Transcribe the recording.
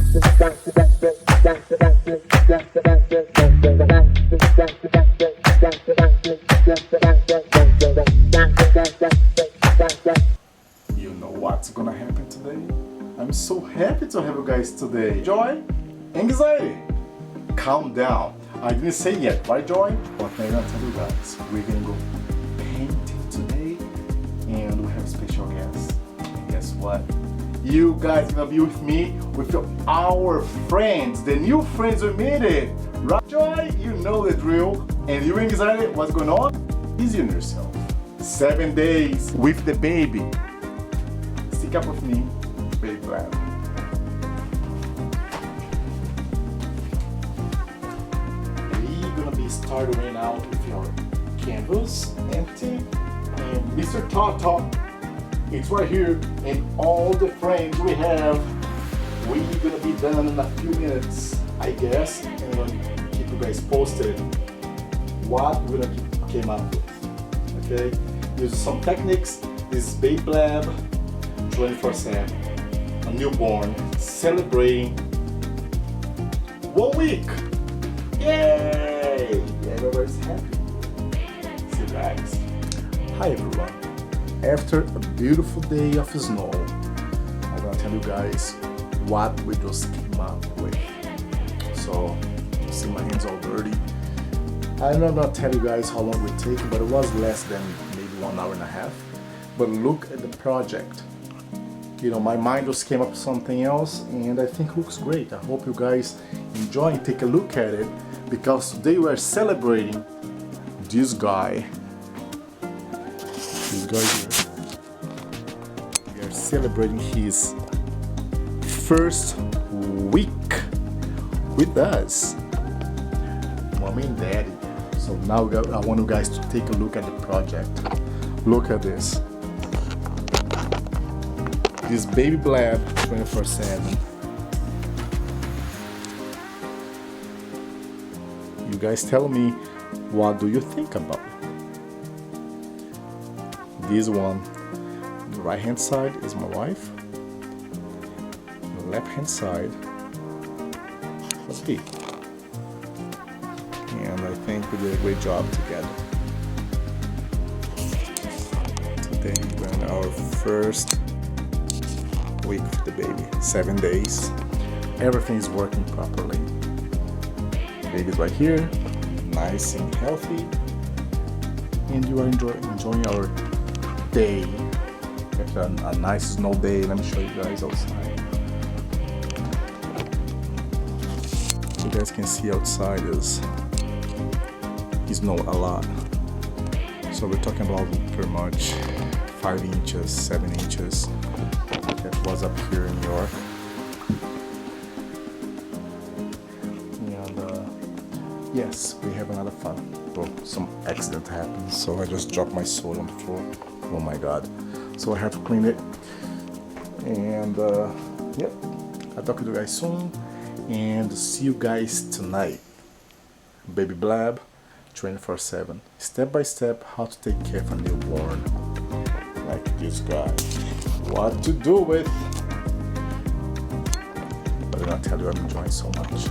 You know what's gonna happen today? I'm so happy to have you guys today. Joy? Anxiety? Calm down. I didn't say yet, right Joy? But I'm gonna tell you guys, we're gonna go painting today and we have a special guest. And guess what? You guys gonna be with me, with our friends, the new friends we made it. Right Joy? You know the drill. And you Anxiety, what's going on? Easy on yourself. 7 days with the baby. Stick up with me, BabyBlab. We're gonna be starting right now with your canvas empty, and Mr. Tata, it's right here, and all the frames we have. We're gonna be done in a few minutes, I guess, and I'm gonna keep you guys posted what we're gonna came up with. Okay, use some techniques. This is BabyBlab 24/7, a newborn celebrating 1 week. Yay! Everybody's happy. See you guys. Hi everyone. After a beautiful day of snow, I'm gonna tell you guys what we just came up with. So, you see my hands all dirty. I'm not gonna tell you guys how long it take, but it was less than maybe 1 hour and a half. But look at the project. You know, my mind just came up with something else, and I think it looks great. I hope you guys enjoy and take a look at it, because today we are celebrating this guy. This guy here. We are celebrating his first week with us, mommy and daddy. So now I want you guys to take a look at the project. Look at this. This BabyBlab 24/7. You guys tell me, what do you think about it? This one, the right hand side is my wife. The left hand side was me. And I think we did a great job together. Today we're in our first week with the baby, 7 days. Everything is working properly. The baby's right here, nice and healthy, and you are enjoying our day. After a nice snow day, let me show you guys outside. You guys can see outside is snow a lot. So we're talking about pretty much 5 inches, 7 inches. That was up here in New York. And yes, we have another fun. Well, some accident happened, so I just dropped my soul on the floor. Oh my god. So I have to clean it. And yep, I'll talk to you guys soon. And see you guys tonight. BabyBlab 24/7. Step by step, how to take care of a newborn. Like this guy. What to do with. But I'm gonna tell you, I'm enjoying so much.